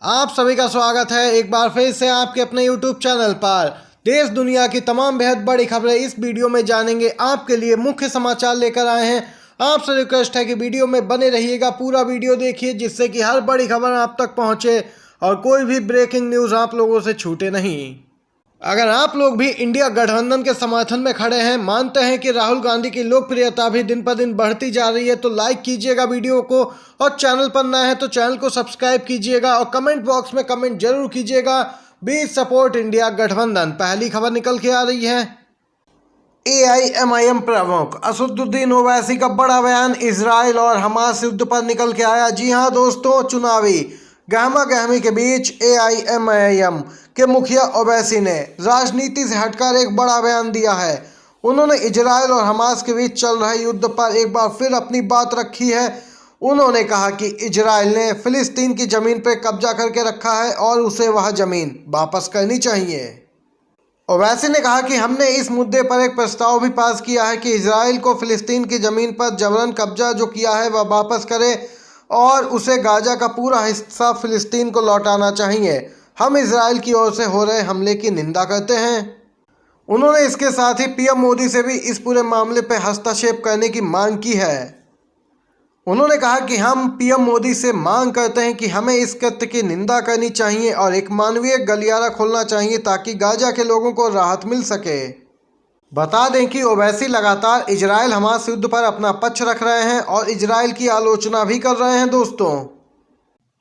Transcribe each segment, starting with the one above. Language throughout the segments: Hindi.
आप सभी का स्वागत है एक बार फिर से आपके अपने YouTube चैनल पर। देश दुनिया की तमाम बेहद बड़ी खबरें इस वीडियो में जानेंगे। आपके लिए मुख्य समाचार लेकर आए हैं। आपसे रिक्वेस्ट है कि वीडियो में बने रहिएगा, पूरा वीडियो देखिए जिससे कि हर बड़ी खबर आप तक पहुंचे और कोई भी ब्रेकिंग न्यूज़ आप लोगों से छूटे नहीं। अगर आप लोग भी इंडिया गठबंधन के समर्थन में खड़े हैं, मानते हैं कि राहुल गांधी की लोकप्रियता भी दिन पर दिन बढ़ती जा रही है, तो लाइक कीजिएगा वीडियो को और चैनल पर नए हैं तो चैनल को सब्सक्राइब कीजिएगा और कमेंट बॉक्स में कमेंट जरूर कीजिएगा, बी सपोर्ट इंडिया गठबंधन। पहली खबर निकल के आ रही है। AIMIM प्रमुख असदुद्दीन ओवैसी का बड़ा बयान इजराइल और हमास युद्ध पर निकल के आया। जी हां दोस्तों, चुनावी गहमा गहमी के बीच AIMIM के मुखिया ओवैसी ने राजनीति से हटकर एक बड़ा बयान दिया है। उन्होंने इजराइल और हमास के बीच चल रहे युद्ध पर एक बार फिर अपनी बात रखी है। उन्होंने कहा कि इजराइल ने फिलिस्तीन की जमीन पर कब्जा करके रखा है और उसे वह जमीन वापस करनी चाहिए। ओवैसी ने कहा कि हमने इस मुद्दे पर एक प्रस्ताव भी पास किया है कि इजराइल को फिलिस्तीन की जमीन पर जबरन कब्जा जो किया है वह वापस करे और उसे गाजा का पूरा हिस्सा फिलिस्तीन को लौटाना चाहिए। हम इजराइल की ओर से हो रहे हमले की निंदा करते हैं। उन्होंने इसके साथ ही PM मोदी से भी इस पूरे मामले पर हस्तक्षेप करने की मांग की है। उन्होंने कहा कि हम PM मोदी से मांग करते हैं कि हमें इस कृत्य की निंदा करनी चाहिए और एक मानवीय गलियारा खोलना चाहिए ताकि गाजा के लोगों को राहत मिल सके। बता दें कि ओवैसी लगातार इजराइल हमास युद्ध पर अपना पक्ष रख रहे हैं और इजराइल की आलोचना भी कर रहे हैं। दोस्तों,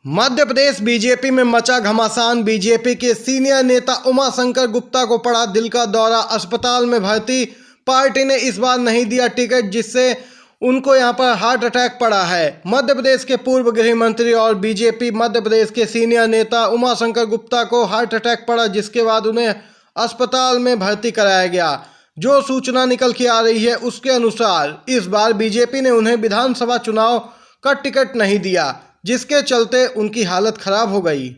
मध्य प्रदेश बीजेपी में मचा घमासान। बीजेपी के सीनियर नेता उमाशंकर गुप्ता को पड़ा दिल का दौरा, अस्पताल में भर्ती। पार्टी ने इस बार नहीं दिया टिकट जिससे उनको यहां पर हार्ट अटैक पड़ा है। मध्य प्रदेश के पूर्व गृह मंत्री और बीजेपी मध्य प्रदेश के सीनियर नेता उमाशंकर गुप्ता को हार्ट अटैक पड़ा, जिसके बाद उन्हें अस्पताल में भर्ती कराया गया। जो सूचना निकल के आ रही है उसके अनुसार इस बार बीजेपी ने उन्हें विधानसभा चुनाव का टिकट नहीं दिया, जिसके चलते उनकी हालत खराब हो गई।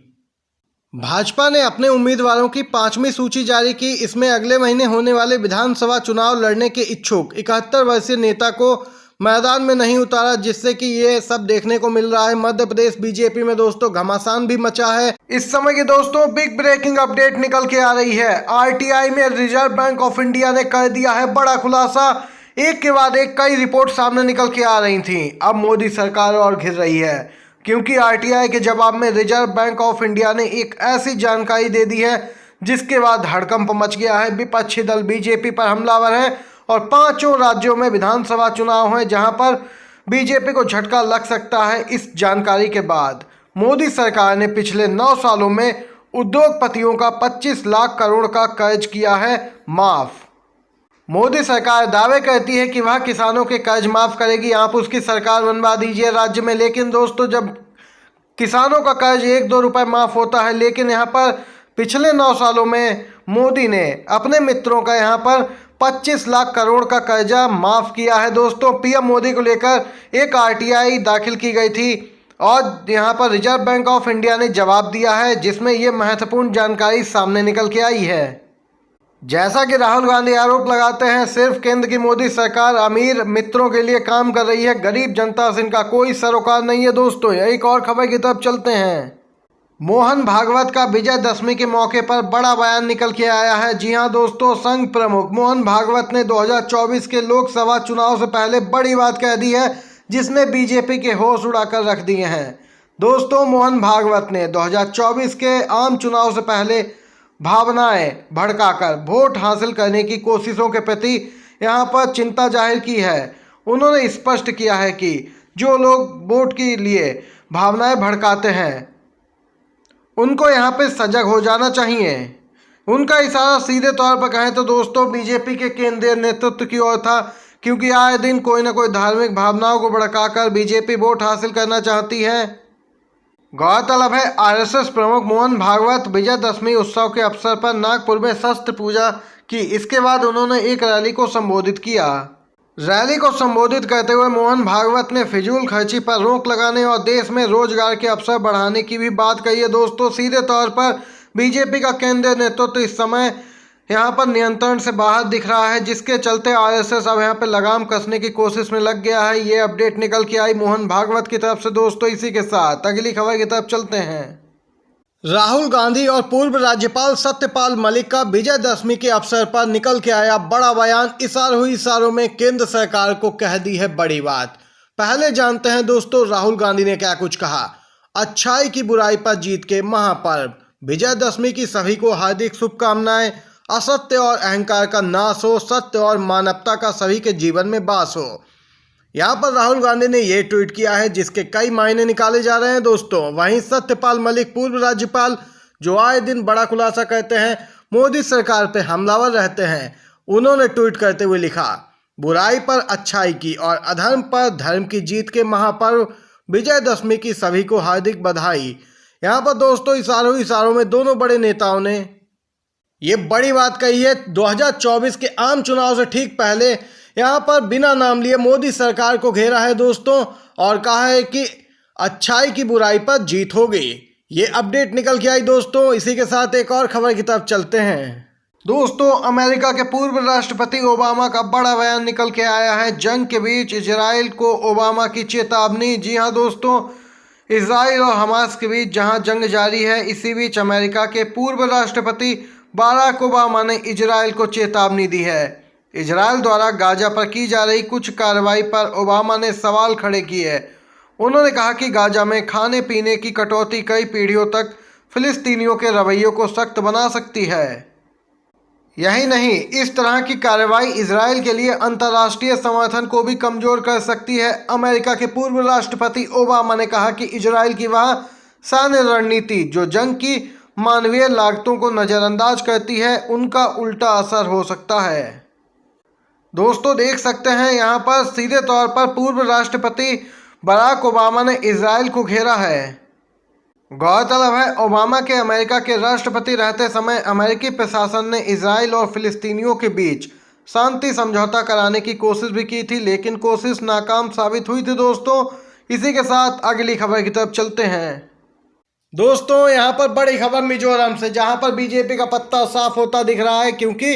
भाजपा ने अपने उम्मीदवारों की 5वीं सूची जारी की। इसमें अगले महीने होने वाले विधानसभा चुनाव लड़ने के इच्छुक 71 वर्षीय नेता को मैदान में नहीं उतारा, जिससे कि ये सब देखने को मिल रहा है। मध्य प्रदेश बीजेपी में दोस्तों घमासान भी मचा है। इस समय की दोस्तों बिग ब्रेकिंग अपडेट निकल के आ रही है। RTI में रिजर्व बैंक ऑफ इंडिया ने कर दिया है बड़ा खुलासा। एक के बाद एक कई रिपोर्ट सामने निकल के आ रही थी। अब मोदी सरकार और घिर रही है, क्योंकि RTI के जवाब में रिजर्व बैंक ऑफ इंडिया ने एक ऐसी जानकारी दे दी है जिसके बाद हड़कंप मच गया है। विपक्षी दल बीजेपी पर हमलावर है और 5 राज्यों में विधानसभा चुनाव हैं जहां पर बीजेपी को झटका लग सकता है। इस जानकारी के बाद मोदी सरकार ने पिछले 9 सालों में उद्योगपतियों का 25 लाख करोड़ का कर्ज किया है माफ। मोदी सरकार दावे करती है कि वह किसानों के कर्ज माफ करेगी, आप उसकी सरकार बनवा दीजिए राज्य में। लेकिन दोस्तों, जब किसानों का कर्ज 1-2 रुपए माफ होता है, लेकिन यहाँ पर पिछले 9 सालों में मोदी ने अपने मित्रों का यहाँ पर 25 लाख करोड़ का कर्जा माफ किया है। दोस्तों, PM मोदी को लेकर एक RTI दाखिल की गई थी और यहाँ पर रिजर्व बैंक ऑफ इंडिया ने जवाब दिया है, जिसमें ये महत्वपूर्ण जानकारी सामने निकल के आई है। जैसा कि राहुल गांधी आरोप लगाते हैं, सिर्फ केंद्र की मोदी सरकार अमीर मित्रों के लिए काम कर रही है, गरीब जनता से इनका कोई सरोकार नहीं है। दोस्तों, एक और खबर की तरफ चलते हैं। मोहन भागवत का विजयदशमी के मौके पर बड़ा बयान निकल के आया है। जी हां दोस्तों, संघ प्रमुख मोहन भागवत ने 2024 के लोकसभा चुनाव से पहले बड़ी बात कह दी है, जिसने बीजेपी के होश उड़ाकर रख दिए हैं। दोस्तों, मोहन भागवत ने 2024 के आम चुनाव से पहले भावनाएं भड़काकर वोट हासिल करने की कोशिशों के प्रति यहां पर चिंता जाहिर की है। उन्होंने स्पष्ट किया है कि जो लोग वोट के लिए भावनाएं भड़काते हैं उनको यहाँ पे सजग हो जाना चाहिए। उनका इशारा सीधे तौर पर कहें तो दोस्तों बीजेपी के केंद्रीय नेतृत्व की ओर था, क्योंकि आए दिन कोई ना कोई धार्मिक भावनाओं को भड़काकर बीजेपी वोट हासिल करना चाहती है। गौरतलब है, RSS प्रमुख मोहन भागवत विजयदशमी उत्सव के अवसर पर नागपुर में शस्त्र पूजा की। इसके बाद उन्होंने एक रैली को संबोधित किया। रैली को संबोधित करते हुए मोहन भागवत ने फिजूल खर्ची पर रोक लगाने और देश में रोजगार के अवसर बढ़ाने की भी बात कही है। दोस्तों, सीधे तौर पर बीजेपी का केंद्रीय नेतृत्व इस समय यहाँ पर नियंत्रण से बाहर दिख रहा है, जिसके चलते RSS अब यहाँ पर लगाम कसने की कोशिश में लग गया है। ये अपडेट निकल के आई मोहन भागवत की तरफ से। दोस्तों, इसी के साथ अगली खबर की तरफ चलते हैं। राहुल गांधी और पूर्व राज्यपाल सत्यपाल मलिक का विजयदशमी के अवसर पर निकल के आया बड़ा बयान। इशारों में केंद्र सरकार को कह दी है बड़ी बात। पहले जानते हैं दोस्तों राहुल गांधी ने क्या कुछ कहा। अच्छाई की बुराई पर जीत के महापर्व, विजयदशमी की सभी को हार्दिक शुभकामनाएं। असत्य और अहंकार का नाश हो, सत्य और मानवता का सभी के जीवन में वास हो। यहाँ पर राहुल गांधी ने ये ट्वीट किया है जिसके कई मायने निकाले जा रहे हैं दोस्तों। वहीं सत्यपाल मलिक पूर्व राज्यपाल जो आए दिन बड़ा खुलासा करते हैं, मोदी सरकार पे हमलावर रहते हैं, उन्होंने ट्वीट करते हुए लिखा, बुराई पर अच्छाई की और अधर्म पर धर्म की जीत के महापर्व विजयदशमी की सभी को हार्दिक बधाई। यहाँ पर दोस्तों इशारों में दोनों बड़े नेताओं ने ये बड़ी बात कही है। 2024 के आम चुनाव से ठीक पहले यहाँ पर बिना नाम लिए मोदी सरकार को घेरा है दोस्तों और कहा है कि अच्छाई की बुराई पर जीत होगी। ये अपडेट निकल के आई दोस्तों। इसी के साथ एक और खबर की तरफ चलते हैं दोस्तों। अमेरिका के पूर्व राष्ट्रपति ओबामा का बड़ा बयान निकल के आया है। जंग के बीच इजराइल को ओबामा की चेतावनी। जी हाँ दोस्तों, इजराइल और हमास के बीच जहां जंग जारी है, इसी बीच अमेरिका के पूर्व राष्ट्रपति बराक ओबामा ने इजराइल को चेतावनी दी है। इजराइल द्वारा गाजा पर की जा रही कुछ कार्रवाई पर ओबामा ने सवाल खड़े किए। उन्होंने कहा कि गाजा में खाने पीने की कटौती कई पीढ़ियों तक फिलिस्तीनियों के रवैयों को सख्त बना सकती है। यही नहीं, इस तरह की कार्रवाई इजराइल के लिए अंतर्राष्ट्रीय समर्थन को भी कमजोर कर सकती है। अमेरिका के पूर्व राष्ट्रपति ओबामा ने कहा कि इजराइल की वह सैन्य रणनीति जो जंग की मानवीय लागतों को नज़रअंदाज करती है, उनका उल्टा असर हो सकता है। दोस्तों देख सकते हैं यहाँ पर सीधे तौर पर पूर्व राष्ट्रपति बराक ओबामा ने इजराइल को घेरा है। गौरतलब है ओबामा के अमेरिका के राष्ट्रपति रहते समय अमेरिकी प्रशासन ने इजराइल और फिलिस्तीनियों के बीच शांति समझौता कराने की कोशिश भी की थी, लेकिन कोशिश नाकाम साबित हुई थी दोस्तों। इसी के साथ अगली खबर की तरफ चलते हैं दोस्तों। यहाँ पर बड़ी खबर मिजोरम से, जहाँ पर बीजेपी का पत्ता साफ होता दिख रहा है, क्योंकि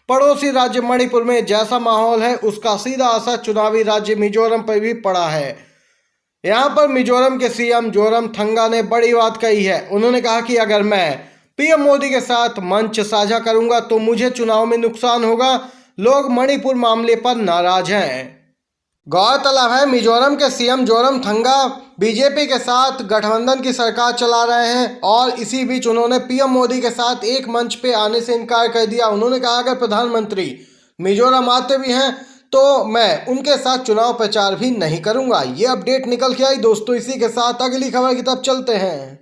पड़ोसी राज्य मणिपुर में जैसा माहौल है उसका सीधा असर चुनावी राज्य मिजोरम पर भी पड़ा है। यहाँ पर मिजोरम के सीएम जोरमथंगा ने बड़ी बात कही है। उन्होंने कहा कि अगर मैं पीएम मोदी के साथ मंच साझा करूंगा तो मुझे चुनाव में नुकसान होगा। लोग मणिपुर मामले पर नाराज हैं। गौरतलब है मिजोरम के सीएम जोरमथंगा बीजेपी के साथ गठबंधन की सरकार चला रहे हैं और इसी बीच उन्होंने पीएम मोदी के साथ एक मंच पे आने से इनकार कर दिया। उन्होंने कहा अगर प्रधानमंत्री मिजोरम आते भी हैं तो मैं उनके साथ चुनाव प्रचार भी नहीं करूंगा। ये अपडेट निकल के आई दोस्तों। इसी के साथ अगली खबर की तरफ चलते हैं।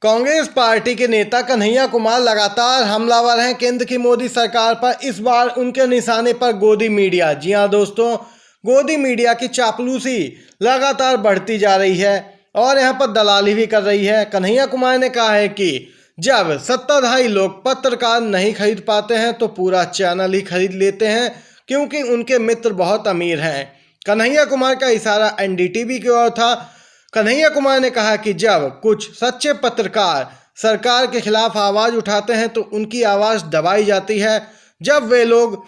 कांग्रेस पार्टी के नेता कन्हैया कुमार लगातार हमलावर हैं केंद्र की मोदी सरकार पर। इस बार उनके निशाने पर गोदी मीडिया। जी हाँ दोस्तों, गोदी मीडिया की चापलूसी लगातार बढ़ती जा रही है और यहाँ पर दलाली भी कर रही है। कन्हैया कुमार ने कहा है कि जब सत्ताधारी लोग पत्रकार नहीं खरीद पाते हैं तो पूरा चैनल ही खरीद लेते हैं, क्योंकि उनके मित्र बहुत अमीर हैं। कन्हैया कुमार का इशारा एनडीटीवी की ओर था। कन्हैया कुमार ने कहा कि जब कुछ सच्चे पत्रकार सरकार के खिलाफ आवाज़ उठाते हैं तो उनकी आवाज़ दबाई जाती है। जब वे लोग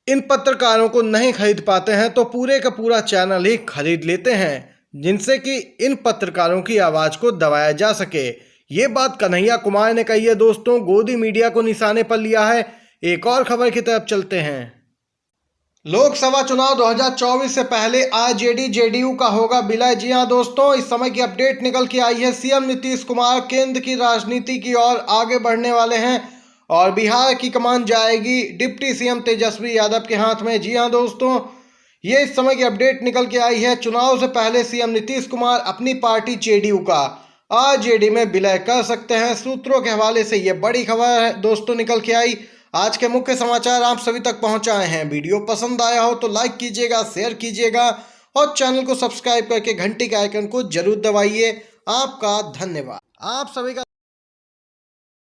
इन पत्रकारों को नहीं खरीद पाते हैं तो पूरे का पूरा चैनल ही खरीद लेते हैं, जिनसे कि इन पत्रकारों की आवाज़ को दबाया जा सके। ये बात कन्हैया कुमार ने कही है दोस्तों। गोदी मीडिया को निशाने पर लिया है। एक और खबर की तरफ चलते हैं। लोकसभा चुनाव 2024 से पहले आरजेडी जेडीयू का होगा विलय। जी हाँ दोस्तों, इस समय की अपडेट निकल के आई है। सीएम नीतीश कुमार केंद्र की राजनीति की ओर आगे बढ़ने वाले हैं और बिहार की कमान जाएगी डिप्टी सीएम तेजस्वी यादव के हाथ में। जी हाँ दोस्तों, ये इस समय की अपडेट निकल के आई है। चुनाव से पहले सीएम नीतीश कुमार अपनी पार्टी जेडीयू का आरजेडी में विलय कर सकते हैं। सूत्रों के हवाले से ये बड़ी खबर है दोस्तों निकल के आई। आज के मुख्य समाचार आप सभी तक पहुंचाए हैं। वीडियो पसंद आया हो तो लाइक कीजिएगा, शेयर कीजिएगा और चैनल को सब्सक्राइब करके घंटी के आइकन को जरूर दबाइए। आपका धन्यवाद। आप सभी का